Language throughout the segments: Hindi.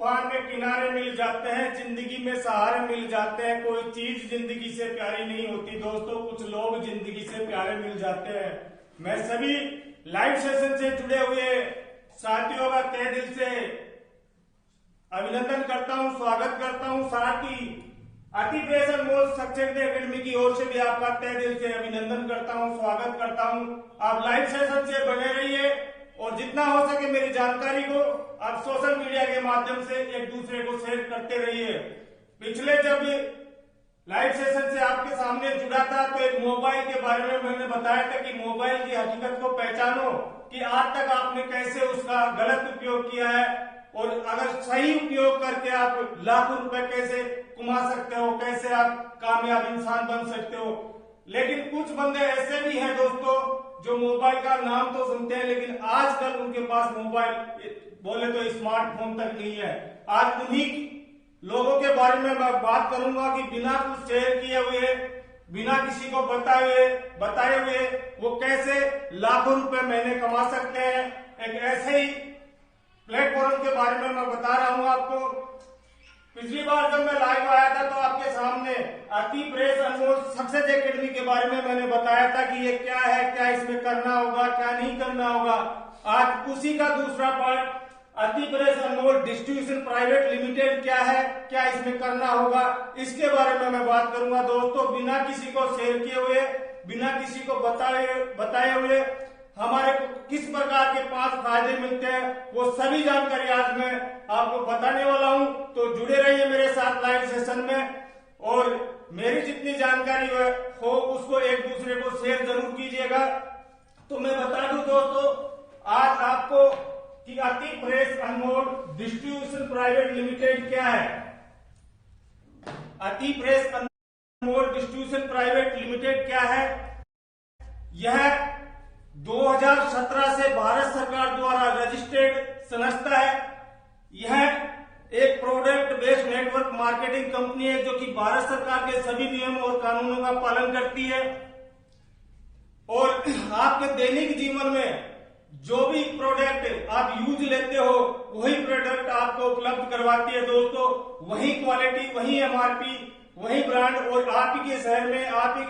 तूफान में किनारे मिल जाते हैं, जिंदगी में सहारे मिल जाते हैं। कोई चीज जिंदगी से प्यारी नहीं होती दोस्तों, कुछ लोग जिंदगी से प्यारे मिल जाते हैं। मैं सभी लाइव सेशन से जुड़े हुए साथियों का तहे दिल से अभिनंदन करता हूं, स्वागत करता हूं। साथ ही अति प्रेस अनमोल सक्सेस एकेडमी की ओर से भी आपका तहे दिल से अभिनंदन करता हूं, स्वागत करता हूं। आप लाइव सेशन से बने रहिए और जितना हो सके मेरी जानकारी को आप सोशल मीडिया के माध्यम से एक दूसरे को शेयर करते रहिए। पिछले जब लाइव सेशन से आपके सामने जुड़ा था तो एक मोबाइल के बारे में मैंने बताया था कि मोबाइल की हकीकत को पहचानो कि आज तक आपने कैसे उसका गलत उपयोग किया है और अगर सही उपयोग करके आप लाखों रुपए कैसे कमा सकते हो, कैसे आप कामयाब इंसान बन सकते हो। लेकिन कुछ बंदे ऐसे भी हैं दोस्तों जो मोबाइल का नाम तो सुनते हैं लेकिन आजकल उनके पास मोबाइल बोले तो स्मार्टफोन तक नहीं है। आज उन्हीं लोगों के बारे में मैं बात करूंगा कि बिना कुछ शेयर किए हुए, बिना किसी को बताए हुए वो कैसे लाखों रुपए महीने कमा सकते हैं। एक ऐसे ही प्लेटफॉर्म के बारे में मैं बता रहा हूं आपको। पिछली बार जब मैं लाइव आया था तो आपके सामने अति प्रेस अनमोल सक्सेस एकेडमी के बारे में मैंने बताया था कि ये क्या है, क्या इसमें करना होगा, क्या नहीं करना होगा। आज उसी का दूसरा पार्ट अति press Anmol distribution private limited क्या है, क्या इसमें करना होगा, इसके बारे में मैं बात करूंगा दोस्तों। बिना किसी को शेयर किए हुए, बिना किसी को बताए हुए हमारे को किस प्रकार के 5 फायदे मिलते हैं वो सभी जानकारी आज मैं आपको बताने वाला हूं। तो जुड़े रहिए मेरे साथ लाइव सेशन में और मेरी जितनी जानकारी हो उसको एक दूसरे को शेयर जरूर कीजिएगा। तो मैं बता दूं दोस्तों आज आपको कि अति press Anmol distribution private limited क्या है। Ati press Anmol distribution private limited क्या है? यह 2017 से भारत सरकार द्वारा रजिस्टर्ड संस्था है। यह एक product based network marketing company है जो कि भारत सरकार के सभी नियमों और कानूनों का पालन करती है और आपके दैनिक जीवन में जो भी प्रोडक्ट आप यूज लेते हो वही प्रोडक्ट आपको उपलब्ध करवाती है दोस्तों। वही क्वालिटी, वही एमआरपी, वही ब्रांड और आप ही के शहर में, आप ही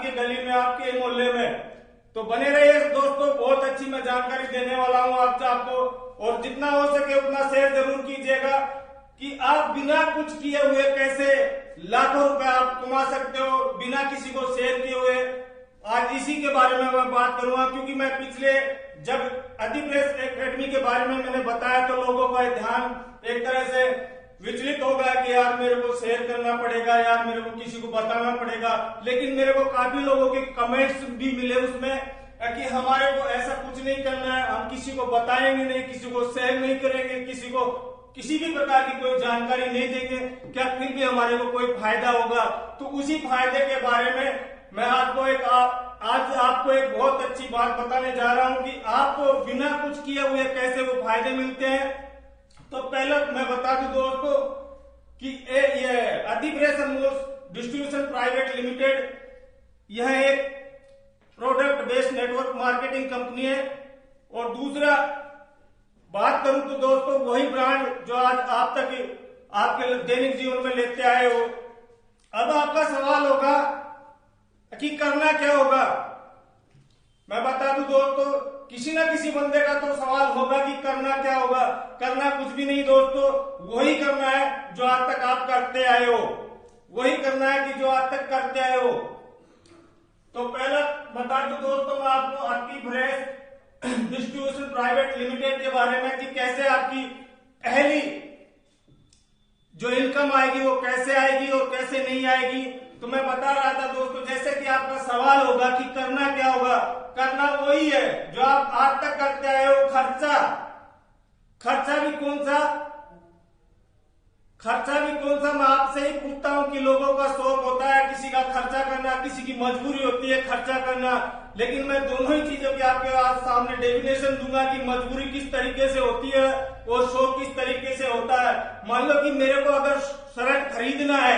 के गली में, आपके मोहल्ले में। तो बने रहिए दोस्तों, बहुत अच्छी मैं जानकारी देने वाला हूं आपको और जितना हो सके उतना शेयर जरूर कीजिएगा कि आप बिना कुछ किए हुए कैसे लाखों रुपए आप कमा सकते हो बिना किसी को शेयर किए हुए। आज इसी के बारे में मैं बात करूंगा क्योंकि मैं पिछले जब अति प्रेस एकेडमी के बारे में मैंने बताया तो लोगों का ध्यान एक तरह से विचलित हो गया कि यार मेरे को शेयर करना पड़ेगा, यार मेरे को किसी को बताना पड़ेगा। लेकिन मेरे को काफी लोगों के कमेंट्स भी मिले उसमें कि हमारे को ऐसा कुछ नहीं करना है, हम किसी को बताएंगे नहीं, किसी को शेयर नहीं करेंगे, किसी को किसी भी प्रकार की कोई जानकारी नहीं देंगे, क्या फिर भी हमारे को कोई फायदा होगा? तो उसी फायदे के बारे में मैं आज आपको एक बहुत अच्छी बात बताने जा रहा हूं कि आपको बिना कुछ किए हुए कैसे वो फायदे मिलते हैं। तो पहले मैं बता दूं दोस्तों कि ये अति press Anmol distribution private limited यह एक product based network marketing company है। और दूसरा बात करूं तो दोस्तों वही ब्रांड जो आज आप तक आपके दैनिक जीवन में लेते आए हो। अब आपका सवाल होगा कि करना क्या होगा। मैं बता दूं दोस्तों किसी ना किसी बंदे का तो सवाल होगा कि करना क्या होगा। करना कुछ भी नहीं दोस्तों, वही करना है जो आज तक आप करते आए हो, वही करना है कि जो आज तक करते आए हो। तो पहला बता दूं दोस्तों मैं आपको अति प्रेस डिस्ट्रीब्यूशन प्राइवेट लिमिटेड के बारे में कि कैसे आपकी पहली जो इनकम आएगी वो कैसे आएगी और कैसे नहीं आएगी। तो मैं बता रहा था दोस्तों जैसे कि आपका सवाल होगा कि करना क्या होगा। करना वही है जो आप आज तक करते आए हो। खर्चा भी कौन सा मैं आपसे ही पूछता हूं कि लोगों का शौक होता है किसी का खर्चा करना, किसी की मजबूरी होती है खर्चा करना। लेकिन मैं दोनों ही चीजों की आपके आज सामने डेफिनेशन दूंगा कि मजबूरी किस तरीके से होती है और शौक किस तरीके से होता है। मान लो कि मेरे को अगर शर्ट खरीदना है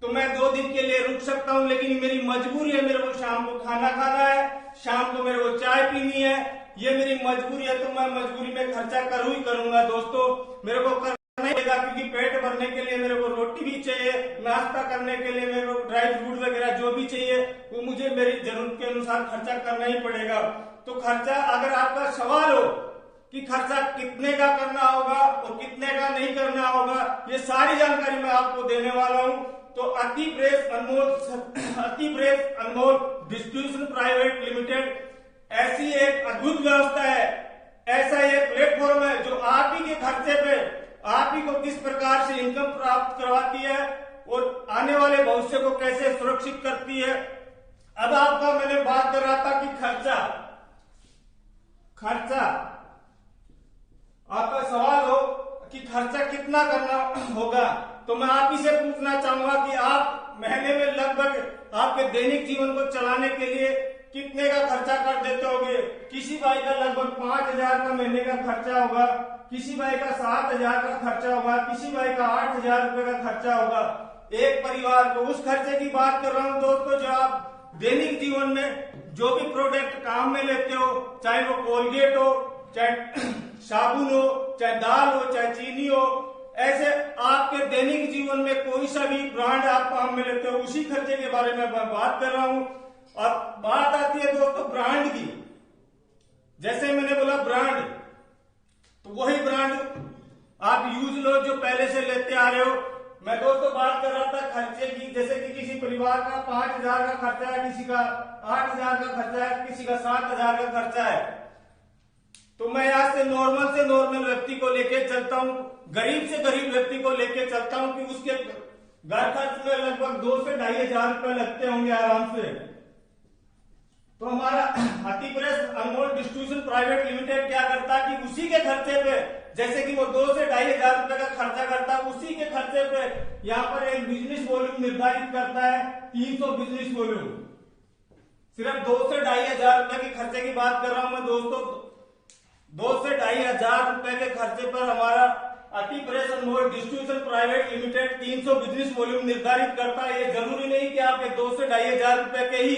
तो मैं 2 दिन के लिए रुक सकता हूं, लेकिन मेरी मजबूरी है, मेरे को शाम को खाना खाना है, शाम को मेरे को चाय पीनी है, ये मेरी मजबूरी है। तो मैं मजबूरी में खर्चा करूँ ही करूंगा दोस्तों, मेरे को करना ही पड़ेगा, क्योंकि पेट भरने के लिए मेरे को रोटी भी चाहिए, नाश्ता करने के लिए मेरे को ड्राई फ्रूट वगैरह जो भी चाहिए वो मुझे मेरी जरूरत के अनुसार खर्चा करना ही पड़ेगा। तो खर्चा, अगर आपका सवाल हो कि खर्चा कितने का करना होगा और कितने का नहीं करना होगा, ये सारी जानकारी मैं आपको देने वाला हूं। तो अति press Anmol distribution private limited ऐसी एक अद्भुत व्यवस्था है, ऐसा एक प्लेटफॉर्म है जो आप ही के खर्चे पे आप ही को किस प्रकार से इनकम प्राप्त करवाती है और आने वाले भविष्य को कैसे सुरक्षित करती है। अब आपका मैंने बात कर रहा था कि खर्चा आपका सवाल हो कि खर्चा कितना करना होगा, तो मैं आप ही से पूछना चाहूंगा कि आप महीने में लगभग आपके दैनिक जीवन को चलाने के लिए कितने का खर्चा कर देते होगे। किसी भाई का लगभग 5,000 का महीने का खर्चा होगा, किसी भाई का 7,000 का खर्चा होगा, किसी भाई का 8,000 रुपए का खर्चा होगा एक परिवार को। उस खर्चे की बात कर रहा हूं दोस्तों, जो आप दैनिक जीवन में जो भी प्रोडक्ट काम में लेते हो, चाहे वो कोलगेट हो, चाहे साबुन हो, चाहे दाल हो, चाहे चीनी हो, ऐसे आपके दैनिक जीवन में कोई सा भी ब्रांड आप काम में लेते हो, उसी खर्चे के बारे में मैं बात कर रहा हूं। और बात आती है दोस्तों ब्रांड की, जैसे मैंने बोला ब्रांड, तो वही ब्रांड आप यूज लो जो पहले से लेते आ रहे हो। मैं दोस्तों बात कर रहा था खर्चे की, जैसे कि किसी परिवार का 5,000 का खर्चा है, किसी का 8,000 का खर्चा है, किसी का 7,000 का खर्चा है। तो मैं यहाँ से नॉर्मल व्यक्ति को लेके चलता हूँ, गरीब से गरीब व्यक्ति को लेके चलता हूँ कि उसके घर खर्च में लगभग 2 से 2,500 रुपए लगते होंगे आराम से। तो हमारा Ati press Anmol distribution private limited क्या करता है कि उसी के खर्चे पे, जैसे कि वो 2 से 2,500 रुपए का खर्चा करता है, उसी के खर्चे पे यहाँ पर एक बिजनेस वॉल्यूम निर्धारित करता है 300 बिजनेस वॉल्यूम। सिर्फ 2 से 2,500 रुपए के खर्चे की बात कर रहा हूं मैं दोस्तों। 2 से 2,500 रुपए के खर्चे पर हमारा Ati press Anmol distribution private limited 300 business volume निर्धारित करता है। ये जरूरी नहीं कि आपके 2 से 2,500 रुपए के ही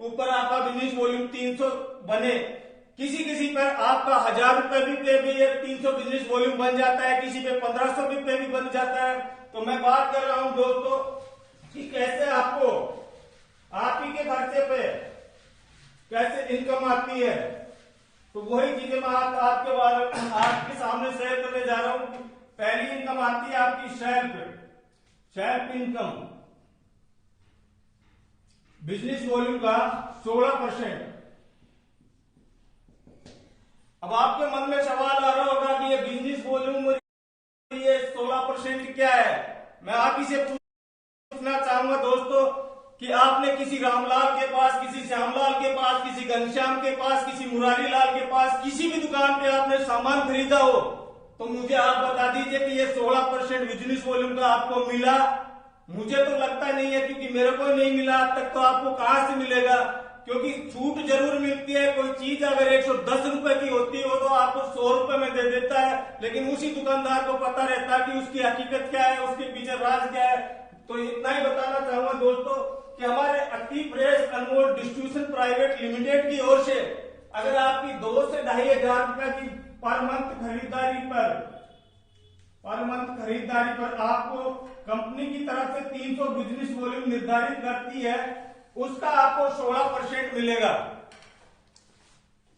ऊपर आपका बिजनेस वॉल्यूम 300 बने, किसी पर आपका 1,000 रुपए भी पे भी 300 बिजनेस वॉल्यूम बन जाता है, किसी पे 1,500 भी पे भी बन जाता है। तो मैं बात कर रहा हूं दोस्तों कि कैसे आपको आप ही के खर्चे पे कैसे इनकम आती है। तो वही चीजें मैं आपके सामने शेयर करने जा रहा हूं। पहली इनकम आती है आपकी सेल्फ इनकम, बिजनेस वॉल्यूम का 16%। अब आपके मन में सवाल आ रहा होगा कि ये बिजनेस वॉल्यूम ये 16% क्या है। मैं आप ही से पूछना चाहूंगा दोस्तों कि आपने किसी रामलाल के पास, किसी श्यामलाल के पास, किसी घनश्याम के पास, किसी मुरारी लाल के पास, किसी भी दुकान पे आपने सामान खरीदा हो, तो मुझे आप बता दीजिए कि ये 16% बिजनेस वॉल्यूम का आपको मिला। मुझे तो लगता नहीं है, क्योंकि मेरे को नहीं मिला अब तक, तो आपको कहां से मिलेगा। क्योंकि छूट जरूर मिलती है, कोई चीज अगर 110 रुपए की होती हो तो आपको 100 रुपए में दे देता है, लेकिन उसी दुकानदार को पता रहता है कि उसकी हकीकत क्या है, उसके पीछे राज क्या है। तो इतना ही बताना चाहूंगा दोस्तों कि हमारे अति press Anmol distribution private limited की ओर से अगर आपकी 2 से 2,500 रुपए की पर मंथ खरीदारी पर आपको कंपनी की तरफ से 300 बिजनेस वॉल्यूम निर्धारित करती है, उसका आपको 16% मिलेगा।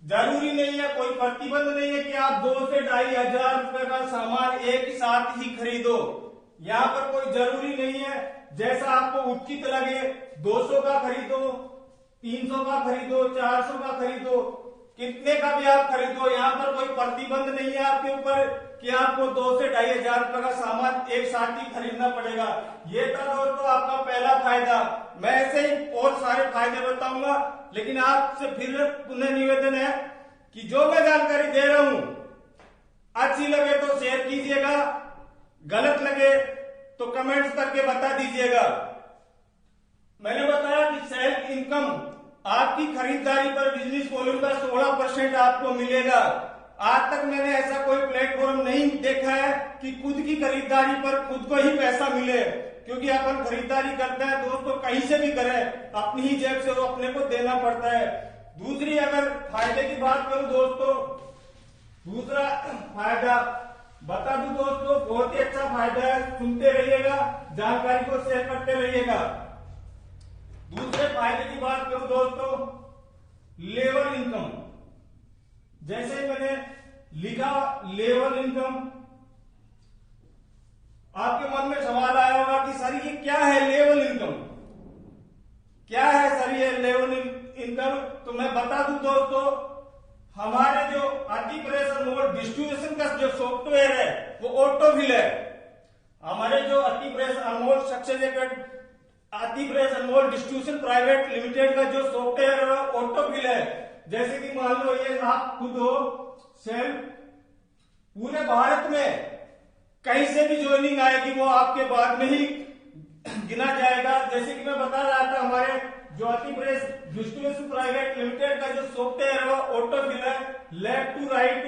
जरूरी नहीं है, कोई प्रतिबंध नहीं है कि आप 2 से 2,500 रुपए का सामान एक साथ ही खरीदो। यहाँ पर कोई जरूरी नहीं है, जैसा आपको उचित लगे 200 का खरीदो, 300 का खरीदो, 400 का खरीदो, कितने का भी आप खरीदो। यहाँ पर कोई प्रतिबंध नहीं है आपके ऊपर कि आपको 2 से 2,500 रुपए का सामान एक साथ ही खरीदना पड़ेगा। ये था दोस्तों आपका पहला फायदा। मैं ऐसे ही और सारे फायदे बताऊंगा, लेकिन आपसे फिर पुनः निवेदन है कि जो मैं जानकारी दे रहा हूं अच्छी लगे तो शेयर कीजिएगा, गलत लगे तो कमेंट्स करके बता दीजिएगा। मैंने बताया कि सेल्फ इनकम आपकी खरीदारी पर बिजनेस वॉल्यूम का 16% आपको मिलेगा। आज तक मैंने ऐसा कोई प्लेटफॉर्म नहीं देखा है कि खुद की खरीदारी पर खुद को ही पैसा मिले, क्योंकि अपन खरीदारी करते हैं दोस्तों कहीं से भी करें, अपनी ही जेब से वो अपने को देना पड़ता है। दूसरी अगर फायदे की बात करूं दोस्तों, दूसरा फायदा बता दूं दोस्तों, बहुत ही अच्छा फायदा है, सुनते रहिएगा, जानकारी को शेयर करते रहिएगा। दूसरे फायदे की बात करूं दोस्तों, लेवल इनकम। जैसे मैंने लिखा लेवल इनकम, आपके मन में सवाल आया होगा कि सर ये क्या है लेवल इनकम, क्या है सर ये लेवल इनकम। तो मैं बता दूं दोस्तों, हमारे जो अति प्रेस अनमोल डिस्ट्रीब्यूशन का जो सॉफ्टवेयर है वो ऑटोफिल है। हमारे जो अति प्रेस अनमोल सक्सेस अति press Anmol distribution private limited का जो सॉफ्टवेयर है ऑटोफिल है। जैसे कि मान लो ये आप खुद हो सेल, पूरे भारत में कहीं से भी ज्वाइनिंग आएगी वो आपके बाद में ही गिना जाएगा। जैसे कि मैं बता रहा था, हमारे जो अति प्रेस डिस्ट्रीब्यूशन प्राइवेट लिमिटेड का जो सॉफ्टवेयर है वो ऑटोफिल है, left to right,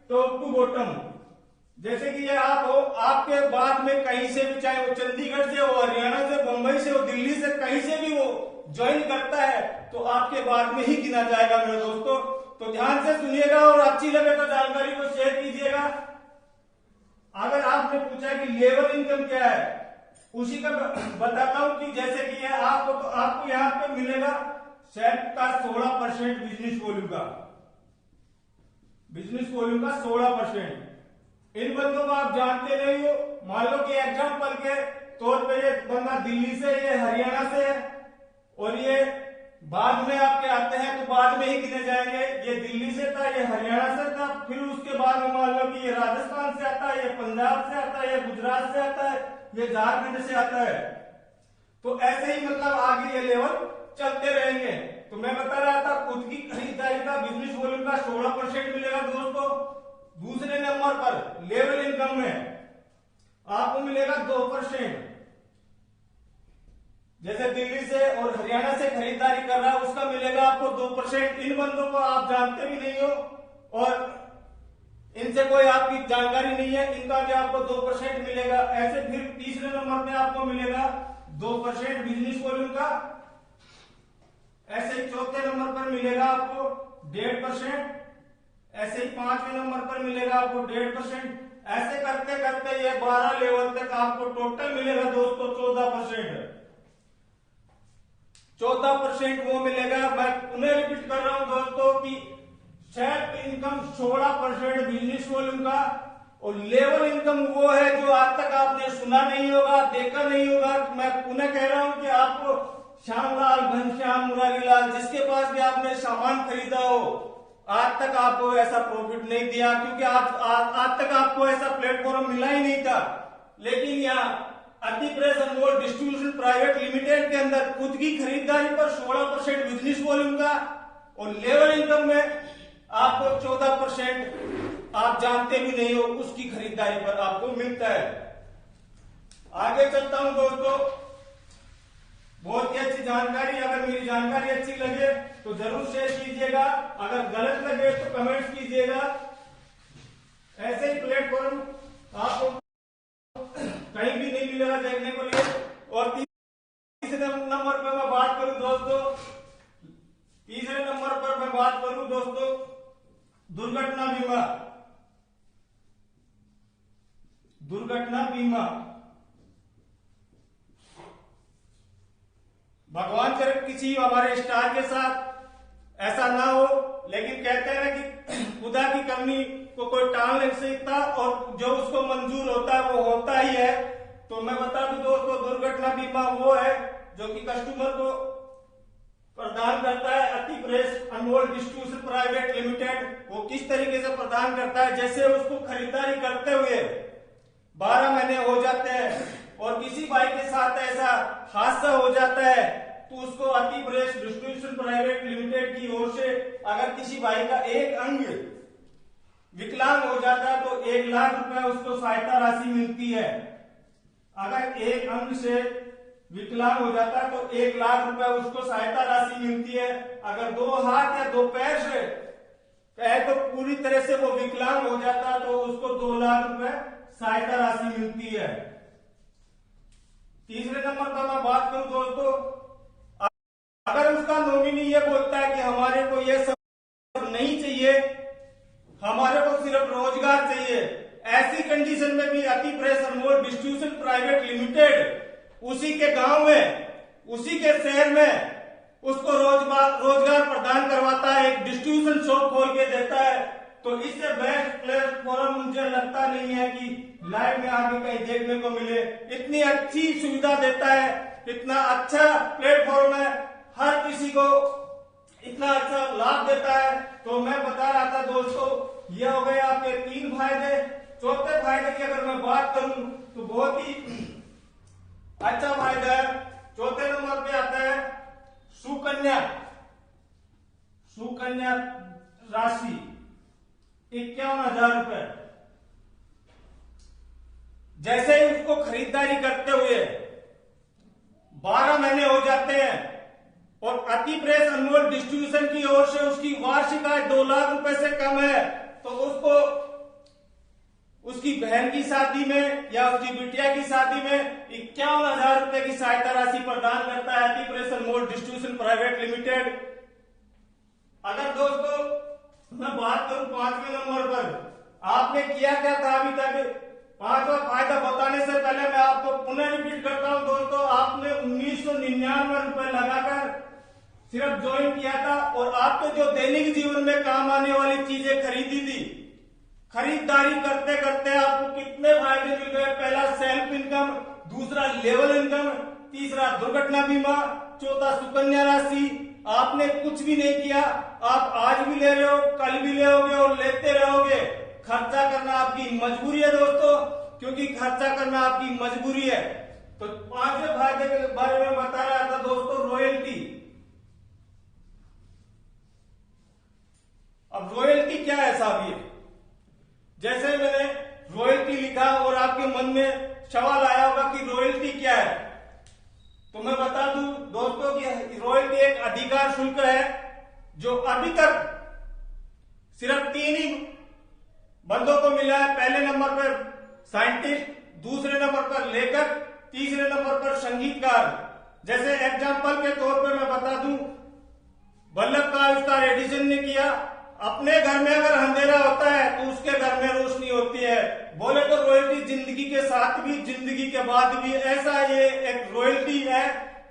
top to bottom. जैसे कि ये आप हो, आपके बाद में कहीं से भी, चाहे वो चंडीगढ़ से हो, हरियाणा से, मुंबई से हो, दिल्ली से, कहीं से भी वो ज्वाइन करता है तो आपके बाद में ही गिना जाएगा मेरे दोस्तों। तो ध्यान से सुनिएगा और अच्छी लगे तो जानकारी को शेयर कीजिएगा। अगर आपने पूछा कि लेवल इनकम क्या है, उसी का बताता हूं कि जैसे कि ये आपको यहां पे मिलेगा सेट का 16% बिजनेस वॉल्यूम का 16%। इन बंदों को आप जानते नहीं हो, मान लो कि एग्जाम्पल के तौर पे ये बंदा दिल्ली से, ये हरियाणा से है और ये बाद में आपके आते हैं तो बाद में ही गिने जाएंगे। ये दिल्ली से था, ये हरियाणा से था, फिर उसके बाद में मान लो कि ये राजस्थान से आता है, ये पंजाब से आता है, ये गुजरात से आता है, ये झारखंड से आता है। तो ऐसे ही मतलब आगे ये लेवल चलते रहेंगे। तो मैं बता रहा था खुद की खरीदारी का बिजनेस वॉल्यूम का 16% मिलेगा दोस्तों। दूसरे नंबर पर लेवल इनकम में आपको मिलेगा 2%। जैसे दिल्ली से और हरियाणा से खरीदारी कर रहा है उसका मिलेगा आपको 2%। इन बंदों को आप जानते भी नहीं हो और इनसे कोई आपकी जानकारी नहीं है, इनका भी आपको 2% मिलेगा। ऐसे फिर तीसरे नंबर पे आपको मिलेगा 2% बिजनेस वॉल्यूम का। ऐसे ही चौथे नंबर पर मिलेगा आपको 1.5%। ऐसे ही पांचवें नंबर पर मिलेगा आपको 1.5%। ऐसे करते करते ये 12 लेवल तक आपको टोटल मिलेगा दोस्तों 14%। 14% वो मिलेगा। मैं पुनः रिपीट कर रहा हूं दोस्तों कि सेट इनकम 16% बिजनेस वॉल्यूम का, और लेवल इनकम वो है जो आज तक आपने सुना नहीं होगा, देखा नहीं होगा। मैं पुनः कह रहा हूं कि आपको श्यामलाल, घनश्याम, मुरारीलाल, जिसके पास भी आपने सामान खरीदा हो, आज तक आपको ऐसा प्रॉफिट नहीं दिया, क्योंकि आज तक आपको ऐसा प्लेटफॉर्म मिला ही नहीं था। लेकिन यहाँ अति press Anmol distribution private limited के अंदर खुद की खरीदारी पर 16% बिजनेस वॉल्यूम का और लेवल इनकम में आपको 14% आप जानते भी नहीं हो उसकी खरीदारी पर आपको मिलता है। आगे चलता हूं दोस्तों, बहुत ही अच्छी जानकारी। अगर मेरी जानकारी अच्छी लगे तो जरूर शेयर कीजिएगा, अगर गलत लगे तो कमेंट्स कीजिएगा। ऐसे ही प्लेटफॉर्म आपको कहीं भी नहीं मिलेगा देखने को लिए। और तीसरे नंबर पर मैं बात करूं दोस्तों, तीसरे नंबर पर मैं बात करूं दोस्तों दुर्घटना बीमा। दुर्घटना बीमा, भगवान करे किसी हमारे स्टार के साथ ऐसा ना हो, लेकिन कहते हैं कि खुदा की करनी को कोई टाल नहीं सकता और जो उसको मंजूर होता है वो होता ही है। तो मैं बता दूं दोस्तों, दुर्घटना बीमा वो है जो कि कस्टमर को प्रदान करता है Ati press Anmol distribution private limited. वो किस तरीके से प्रदान करता है, जैसे उसको खरीदारी करते हुए 12 महीने हो जाते हैं और किसी भाई के साथ ऐसा हादसा हो जाता है तो उसको अति प्रेस डिस्ट्रीब्यूशन प्राइवेट लिमिटेड की ओर से अगर किसी भाई का एक अंग विकलांग हो जाता है तो 1 लाख रुपए उसको सहायता राशि मिलती है। अगर एक अंग से विकलांग हो जाता है तो 1 लाख रुपए उसको सहायता राशि मिलती है। अगर 2 हाथ या 2 पैर से है तो पूरी तरह से वो विकलांग हो जाता है तो उसको 2 लाख रुपए सहायता राशि मिलती है। तीसरे नंबर पर मैं बात करूं दोस्तों, अगर उसका नॉमिनी ये बोलता है कि हमारे को ये सब नहीं चाहिए, हमारे को सिर्फ रोजगार चाहिए, ऐसी कंडीशन में भी अति press Anmol distribution private limited उसी के गांव में, उसी के शहर में उसको रोजगार प्रदान करवाता है, एक डिस्ट्रीब्यूशन शॉप खोल के देता है। तो इससे बेस्ट प्लेटफॉर्म मुझे लगता नहीं है कि लाइव में आगे कहीं देखने को मिले। इतनी अच्छी सुविधा देता है, इतना अच्छा प्लेटफॉर्म है, हर किसी को इतना अच्छा लाभ देता है। तो मैं बता रहा था दोस्तों, ये हो गए आपके 3 फायदे। चौथे फायदे की अगर मैं बात करूं तो बहुत ही अच्छा फायदा है। चौथे नंबर पे आता है सुकन्या राशि 51,000 रुपए। जैसे ही उसको खरीदारी करते हुए 12 महीने हो जाते हैं और अति प्रेस अनमोल डिस्ट्रीब्यूशन की ओर से उसकी वार्षिक आय 2 लाख रुपए से कम है, तो उसको उसकी बहन की शादी में या उसकी बिटिया की शादी में 51,000 रुपए की सहायता राशि प्रदान करता है Ati press Anmol distribution private limited. अगर दोस्तों मैं बात करूं 5वें नंबर पर, आपने किया क्या था अभी तक। 5वां फायदा बताने से पहले मैं आपको पुनः रिपीट करता हूं दोस्तों, आपने 1999 रुपए लगाकर सिर्फ ज्वाइन किया था और आपके जो दैनिक जीवन में काम आने वाली चीजें खरीदी थी, खरीदारी करते करते आपको कितने फायदे मिल गए। पहला सेल्फ इनकम, दूसरा लेवल इनकम, तीसरा दुर्घटना बीमा, चौथा सुकन्या राशि। आपने कुछ भी नहीं किया, आप आज भी ले रहे हो, कल भी ले और लेते रहोगे। खर्चा करना आपकी मजबूरी है दोस्तों, क्योंकि खर्चा करना आपकी मजबूरी है। तो 5वें फायदे के बारे में बता रहा था दोस्तों, रॉयल्टी। अब रॉयल्टी क्या है साहब, ये जैसे मैंने रॉयल्टी लिखा और आपके मन में सवाल आया होगा कि रॉयल्टी क्या है, तो मैं बता दूं दोस्तों कि रॉयल्टी एक अधिकार शुल्क है जो अभी तक सिर्फ 3 ही बंदों को मिला है। पहले नंबर पर साइंटिस्ट, दूसरे नंबर पर लेखक, तीसरे नंबर पर संगीतकार। जैसे एग्जाम्पल के तौर पर मैं बता दूं, बल्ब का आविष्कार एडिसन ने किया। अपने घर में अगर अंधेरा होता है तो उसके घर में रोशनी होती है। बोले तो रॉयल्टी जिंदगी के साथ भी, जिंदगी के बाद भी, ऐसा ये एक रॉयल्टी है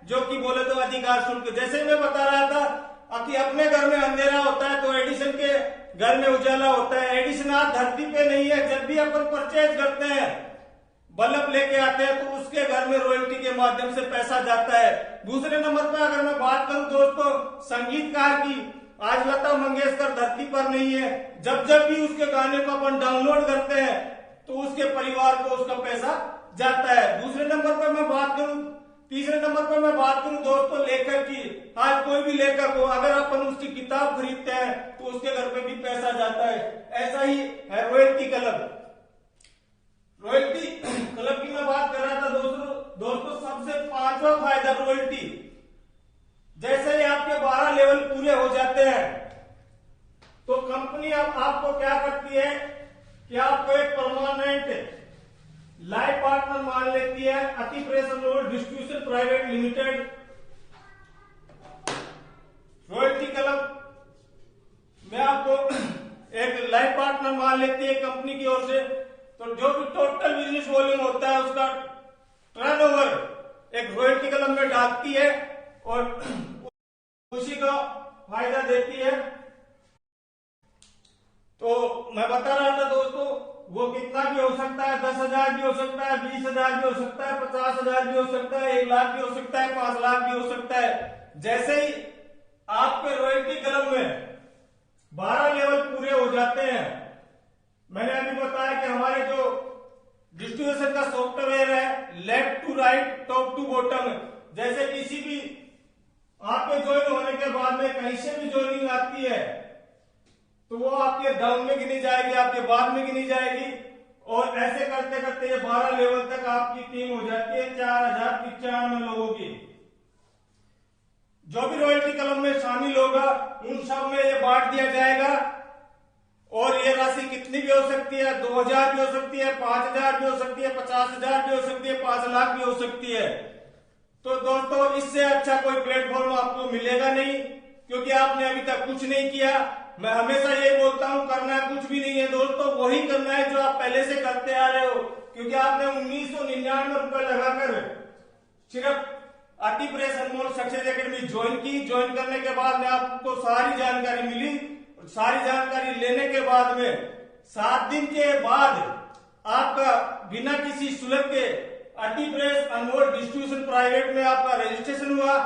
जो कि बोले तो अधिकार शुल्क। जैसे मैं बता रहा था कि अपने घर में अंधेरा होता है तो एडिसन के घर में उजाला होता है। एडिसन आज धरती पे नहीं है, जब भी अपन परचेज करते हैं, बल्ब लेके आते हैं तो उसके घर में रॉयल्टी के माध्यम से पैसा जाता है। दूसरे नंबर पर अगर मैं बात करूं दोस्तों संगीतकार की, आज लता मंगेशकर धरती पर नहीं है, जब जब भी उसके गाने को अपन डाउनलोड करते हैं तो उसके परिवार को उसका पैसा जाता है। दूसरे नंबर पर मैं बात करूं, तीसरे नंबर पर मैं बात करूं दोस्तों लेखक की। आज कोई भी लेखक हो, अगर अपन उसकी किताब खरीदते हैं तो उसके घर पे भी पैसा जाता है। ऐसा ही है रॉयल्टी क्लब। रॉयल्टी क्लब की मैं बात कर रहा था दोस्तों सबसे 5वां फायदा रॉयल्टी। जैसे ही आपके 12 लेवल पूरे हो जाते हैं तो कंपनी अब आपको क्या करती है कि आपको एक परमानेंट लाइफ पार्टनर मान लेती है Ati press Anmol distribution private limited. Royalty club में आपको एक लाइफ पार्टनर मान लेती है कंपनी की ओर से। तो जो भी टोटल बिजनेस वॉल्यूम होता है उसका टर्नओवर एक रॉयल्टी क्लब में डालती है और उसी का फायदा देती है। तो मैं बता रहा था दोस्तों, वो कितना भी हो सकता है, 10,000 भी हो सकता है, 20,000 भी हो सकता है, 50,000 भी हो सकता है, 1 लाख भी हो सकता है, 5 लाख भी हो सकता है। जैसे ही आपके रॉयल्टी क्लब में 12 लेवल पूरे हो जाते हैं, मैंने अभी बताया कि हमारे जो डिस्ट्रीब्यूशन का सॉफ्टवेयर है left to right, top to bottom, जैसे किसी भी आपके ज्वाइन होने के बाद में कहीं से भी ज्वाइनिंग आती है तो वो आपके डाउन में गिनी जाएगी, आपके बाद में गिनी जाएगी और ऐसे करते करते ये 12 लेवल तक आपकी टीम हो जाती है 4,095 लोगों की। जो भी रॉयल्टी क्लब में शामिल होगा उन सब में ये बांट दिया जाएगा और ये राशि कितनी भी हो सकती है, 2000 भी हो सकती है, 5000 भी हो सकती है, 50,000 भी हो सकती है, 5 लाख भी हो सकती है। तो दोस्तों इससे अच्छा कोई प्लेटफॉर्म आपको मिलेगा नहीं, क्योंकि आपने अभी तक कुछ नहीं किया। मैं हमेशा ये बोलता हूं, करना कुछ भी नहीं है दोस्तों, वही करना है जो आप पहले से करते आ रहे हो। क्योंकि आपने 1999 रुपए लगाकर सिर्फ आरटी प्रेस अनमोल सक्सेस एकेडमी ज्वाइन की। ज्वाइन करने के बाद में आपको सारी जानकारी मिली। सारी जानकारी लेने के बाद में 7 दिन के बाद आपका बिना किसी शुल्क के RT press Anmol distribution private में आपका रजिस्ट्रेशन हुआ।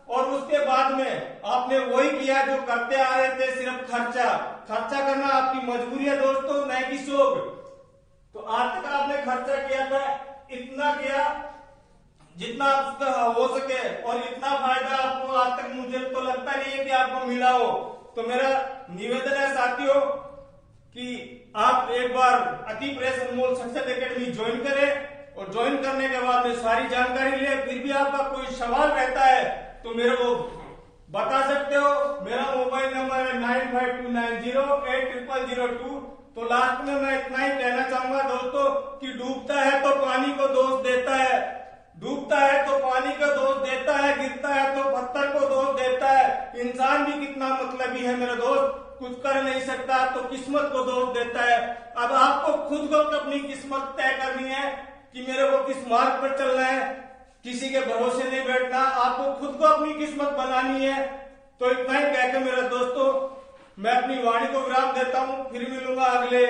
और उसके बाद में आपने वही किया जो करते आ रहे थे, सिर्फ खर्चा करना आपकी मजबूरी है दोस्तों, न कि शौक। तो आज तक आपने खर्चा किया था, इतना किया जितना आपका हो सके, और इतना फायदा आपको आज तक मुझे तो लगता नहीं है कि आपको मिला हो। तो मेरा निवेदन है साथियों कि आप एक बार आरटी प्रेस अनमोल सक्सेस एकेडमी ज्वाइन करें, और ज्वाइन करने के बाद में सारी जानकारी ले। फिर भी आपका कोई सवाल रहता है तो मेरे को बता सकते हो। मेरा मोबाइल नंबर है 9529080002। तो लास्ट में मैं इतना ही कहना चाहूंगा दोस्तों कि डूबता है तो पानी को दोष देता है, डूबता है तो पानी को दोष देता है, गिरता है तो पत्थर को दोष देता है। इंसान भी कितना मतलबी है मेरे दोस्त, कुछ कर नहीं सकता तो किस्मत को दोष देता है। अब आपको खुद को अपनी किस्मत तय करनी है कि मेरे को किस मार्ग पर चलना है, किसी के भरोसे नहीं बैठना, आपको खुद को अपनी किस्मत बनानी है। तो इतना ही कहकर मेरे दोस्तों मैं अपनी वाणी को विराम देता हूं। फिर मिलूंगा अगले